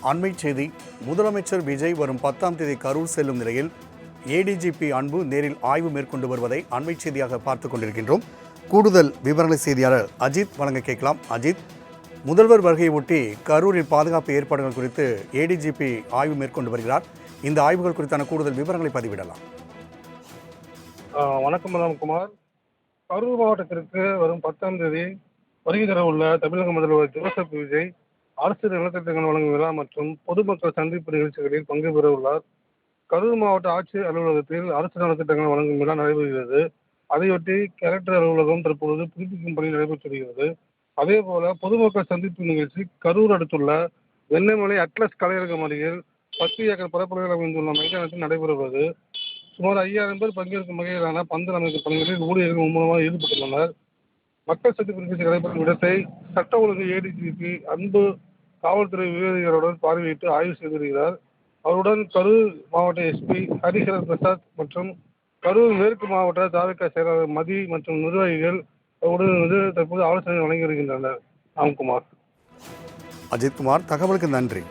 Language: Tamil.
அண்மை செய்தி. முதலமைச்சர் விஜய் வரும் 10ஆம் தேதி கரூர் செல்லும் நிலையில் ஏடிஜிபி அன்பு நேரில் ஆய்வு மேற்கொண்டு வருவதை அண்மை செய்தியாக பார்த்துக் கொண்டிருக்கின்றோம். கூடுதல் விவரங்களை செய்தியாளர் அஜித் வழங்க கேட்கலாம். அஜித், முதல்வர் வருகையை ஒட்டி கரூரில் பாதுகாப்பு ஏற்பாடுகள் குறித்து ஏடிஜிபி ஆய்வு மேற்கொண்டு வருகிறார். இந்த ஆய்வுகள் குறித்தான கூடுதல் விவரங்களை பதிவிடலாம். வணக்கம் ராம்குமார். கரூர் மாவட்டத்திற்கு வரும் 10ஆம் தேதி வருகை தர உள்ள தமிழக முதல்வர் ஜோசப் விஜய் அரசு நலத்திட்டங்கள் வழங்கும் விழா மற்றும் பொதுமக்கள் சந்திப்பு நிகழ்ச்சிகளில் பங்கு பெற உள்ளார். கரூர் மாவட்ட ஆட்சியர் அலுவலகத்தில் அரசு நலத்திட்டங்கள் வழங்கும் விழா நடைபெறுகிறது. அதையொட்டி கலெக்டர் அலுவலகம் தற்பொழுது புதுப்பிக்கும் பணி நடைபெற்று வருகிறது. அதே போல பொதுமக்கள் சந்திப்பு நிகழ்ச்சி கரூர் அடுத்துள்ள வெண்ணமலை அட்லஸ் கலையரங்கம் அருகில் 10 ஏக்கர் பரப்பளவில் அமைந்துள்ள மைதானத்தில் நடைபெறுவது. சுமார் 5000 பேர் பங்கேற்கும் வகையிலான பந்தல் அமைக்கும் பணிகளில் ஊழியர்கள் மூலமாக ஈடுபட்டுள்ளனர். மக்கள் சந்திப்பு நிகழ்ச்சி நடைபெறும் இடத்தை சட்ட ஒழுங்கு ஏடிஜிபி அன்பு காவல்துறை உயரதிகாரிகளுடன் பார்வையிட்டு ஆய்வு செய்து வருகிறார். அவருடன் கரூர் மாவட்ட எஸ்பி ஹரிஹரன் பிரசாத் மற்றும் கரூர் மேற்கு மாவட்ட தாலுகா செயலாளர் மதி மற்றும் நிர்வாகிகள் அவருடன் தற்போது ஆலோசனை வழங்கி வருகின்றனர். ராம்குமார். அஜித்குமார், தகவலுக்கு நன்றி.